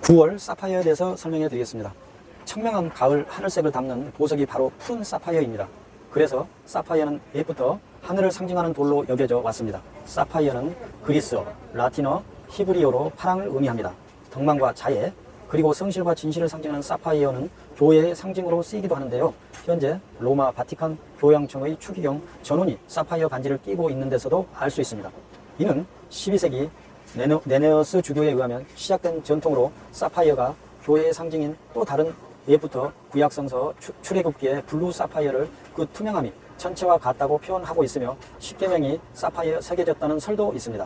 9월 사파이어에 대해서 설명해 드리겠습니다. 청명한 가을 하늘색을 담는 보석이 바로 푸른 사파이어입니다. 그래서 사파이어는 옛부터 하늘을 상징하는 돌로 여겨져 왔습니다. 사파이어는 그리스어, 라틴어, 히브리어로 파랑을 의미합니다. 덕망과 자애, 그리고 성실과 진실을 상징하는 사파이어는 교회의 상징으로 쓰이기도 하는데요. 현재 로마 바티칸 교양청의 추기경 전원이 사파이어 반지를 끼고 있는 데서도 알 수 있습니다. 이는 12세기 네네어스 주교에 의하면 시작된 전통으로 사파이어가 교회의 상징인 또 다른 옛부터 구약성서 출애굽기의 블루 사파이어를 그 투명함이 천체와 같다고 표현하고 있으며 십계명이 사파이어 새겨졌다는 설도 있습니다.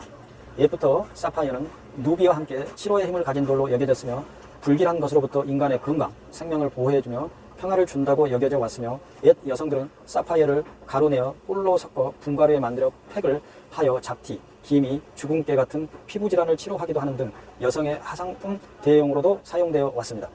옛부터 사파이어는 누비와 함께 치료의 힘을 가진 돌로 여겨졌으며 불길한 것으로부터 인간의 건강, 생명을 보호해주며 평화를 준다고 여겨져 왔으며 옛 여성들은 사파이어를 가루내어 꿀로 섞어 분가루에 만들어 팩을 하여 잡티, 기미, 주근깨 같은 피부질환을 치료하기도 하는 등 여성의 화장품 대용으로도 사용되어 왔습니다.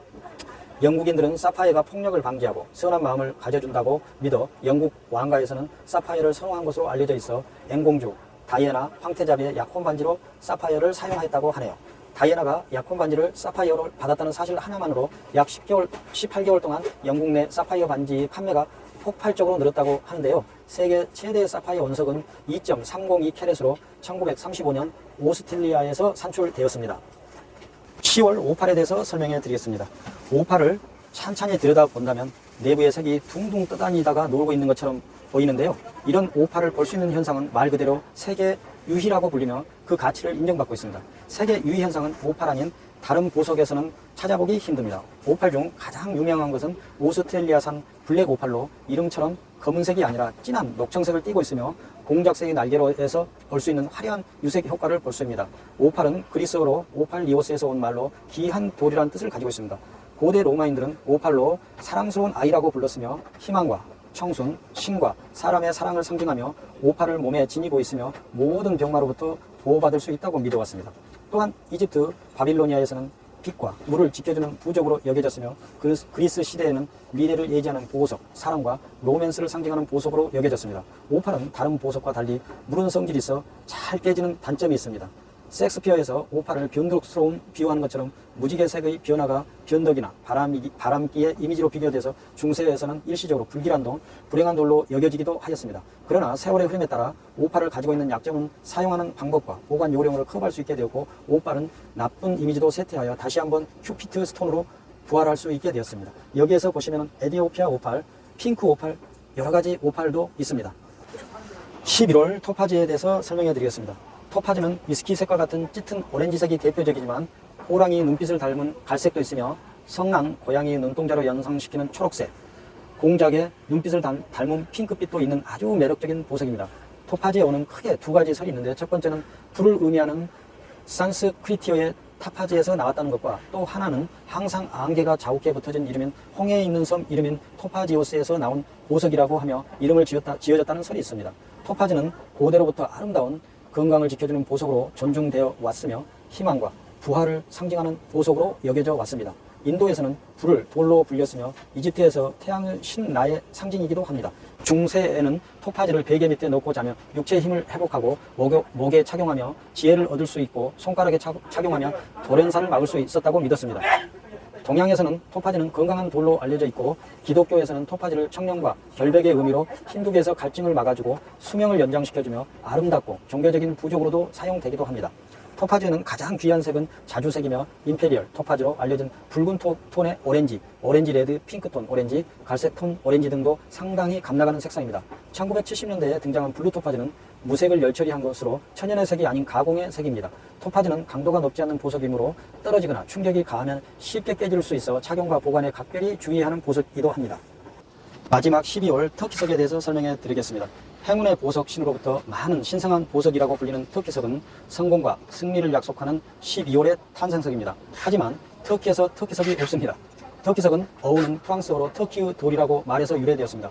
영국인들은 사파이어가 폭력을 방지하고 선한 마음을 가져준다고 믿어 영국 왕가에서는 사파이어를 선호한 것으로 알려져 있어 앵공주, 다이애나 황태자비의 약혼 반지로 사파이어를 사용했다고 하네요. 다이애나가 약혼 반지를 사파이어로 받았다는 사실 하나만으로 약 18개월 동안 영국 내 사파이어 반지 판매가 폭발적으로 늘었다고 하는데요. 세계 최대의 사파이어 원석은 2.302캐럿으로 1935년 오스트리아에서 산출되었습니다. 10월 오팔에 대해서 설명해 드리겠습니다. 오팔을 찬찬히 들여다본다면 내부의 색이 둥둥 떠다니다가 놀고 있는 것처럼 보이는데요. 이런 오팔을 볼 수 있는 현상은 말 그대로 세계 유희라고 불리며 그 가치를 인정받고 있습니다. 세계 유희 현상은 오팔 아닌 다른 보석에서는 찾아보기 힘듭니다. 오팔 중 가장 유명한 것은 오스트레일리아산 블랙 오팔로 이름처럼 검은색이 아니라 진한 녹청색을 띠고 있으며 공작색의 날개로에서 볼 수 있는 화려한 유색 효과를 볼 수 있습니다. 오팔은 그리스어로 오팔리오스에서 온 말로 귀한 돌이라는 뜻을 가지고 있습니다. 고대 로마인들은 오팔로 사랑스러운 아이라고 불렀으며 희망과 청순, 신과 사람의 사랑을 상징하며 오팔을 몸에 지니고 있으며 모든 병마로부터 보호받을 수 있다고 믿어왔습니다. 또한 이집트, 바빌로니아에서는 빛과 물을 지켜주는 부적으로 여겨졌으며 그리스 시대에는 미래를 예지하는 보석, 사랑과 로맨스를 상징하는 보석으로 여겨졌습니다. 오팔은 다른 보석과 달리 물은 성질이 있어 잘 깨지는 단점이 있습니다. 섹스피어에서 오팔을 변덕스러움 비유하는 것처럼 무지개 색의 변화가 변덕이나 바람기의 이미지로 비교돼서 중세에서는 일시적으로 불길한 돌, 불행한 돌로 여겨지기도 하였습니다. 그러나 세월의 흐름에 따라 오팔을 가지고 있는 약점은 사용하는 방법과 보관 요령을 커버할 수 있게 되었고 오팔은 나쁜 이미지도 쇠퇴하여 다시 한번 큐피트 스톤으로 부활할 수 있게 되었습니다. 여기에서 보시면 에디오피아 오팔, 핑크 오팔, 여러가지 오팔도 있습니다. 11월 토파지에 대해서 설명해 드리겠습니다. 토파즈는 위스키색과 같은 짙은 오렌지색이 대표적이지만 호랑이 눈빛을 닮은 갈색도 있으며 성난 고양이 눈동자로 연상시키는 초록색, 공작의 눈빛을 닮은 핑크빛도 있는 아주 매력적인 보석입니다. 토파즈에 오는 크게 두 가지 설이 있는데 첫 번째는 불을 의미하는 산스크리티어의 타파즈에서 나왔다는 것과 또 하나는 항상 안개가 자욱해 붙어진 이름인 홍해에 있는 섬 이름인 토파지오스에서 나온 보석이라고 하며 이름을 지어졌다는 설이 있습니다. 토파즈는 고대로부터 아름다운 건강을 지켜주는 보석으로 존중되어 왔으며 희망과 부활을 상징하는 보석으로 여겨져 왔습니다. 인도에서는 불을 돌로 불렸으며 이집트에서 태양의 신라의 상징이기도 합니다. 중세에는 토파즈를 베개 밑에 넣고 자면 육체의 힘을 회복하고 목에 착용하며 지혜를 얻을 수 있고 손가락에 착용하면 돌연사를 막을 수 있었다고 믿었습니다. 동양에서는 토파즈는 건강한 돌로 알려져 있고 기독교에서는 토파즈를 청렴과 결백의 의미로 힌두교에서 갈증을 막아주고 수명을 연장시켜주며 아름답고 종교적인 부적으로도 사용되기도 합니다. 토파즈는 가장 귀한 색은 자주색이며 임페리얼 토파즈로 알려진 붉은 톤의 오렌지, 오렌지 레드, 핑크톤 오렌지, 갈색톤 오렌지 등도 상당히 감나가는 색상입니다. 1970년대에 등장한 블루 토파즈는 무색을 열처리한 것으로 천연의 색이 아닌 가공의 색입니다. 토파즈는 강도가 높지 않은 보석이므로 떨어지거나 충격이 가하면 쉽게 깨질 수 있어 착용과 보관에 각별히 주의해야 하는 보석이기도 합니다. 마지막 12월 터키석에 대해서 설명해 드리겠습니다. 행운의 보석 신으로부터 많은 신성한 보석이라고 불리는 터키석은 성공과 승리를 약속하는 12월의 탄생석입니다. 하지만 터키에서 터키석이 없습니다. 터키석은 어우는 프랑스어로 터키의 돌이라고 말해서 유래되었습니다.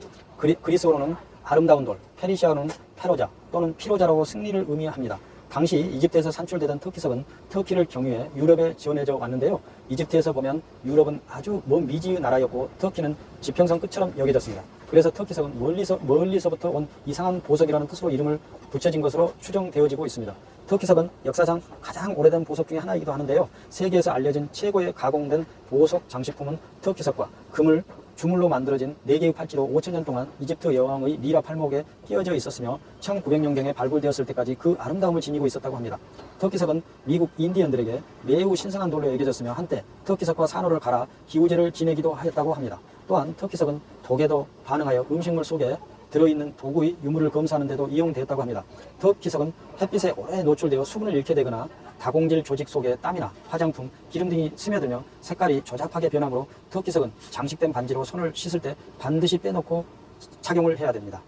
그리스어로는 아름다운 돌, 페르시아어는 페로자 또는 피로자라고 승리를 의미합니다. 당시 이집트에서 산출되던 터키석은 터키를 경유해 유럽에 지원해져 왔는데요. 이집트에서 보면 유럽은 아주 먼 미지의 나라였고 터키는 지평선 끝처럼 여겨졌습니다. 그래서 터키석은 멀리서부터 온 이상한 보석이라는 뜻으로 이름을 붙여진 것으로 추정되어지고 있습니다. 터키석은 역사상 가장 오래된 보석 중에 하나이기도 하는데요. 세계에서 알려진 최고의 가공된 보석 장식품은 터키석과 금을 주물로 만들어진 4개의 팔찌로 5,000년 동안 이집트 여왕의 미라 팔목에 끼워져 있었으며 1900년경에 발굴되었을 때까지 그 아름다움을 지니고 있었다고 합니다. 터키석은 미국 인디언들에게 매우 신성한 돌로 여겨졌으며 한때 터키석과 산호를 갈아 기우제를 지내기도 하였다고 합니다. 또한 터키석은 독에도 반응하여 음식물 속에 들어있는 도구의 유물을 검사하는 데도 이용되었다고 합니다. 터키석은 햇빛에 오래 노출되어 수분을 잃게 되거나 다공질 조직 속에 땀이나 화장품, 기름 등이 스며들며 색깔이 조잡하게 변하므로 터키석은 장식된 반지로 손을 씻을 때 반드시 빼놓고 착용을 해야 됩니다.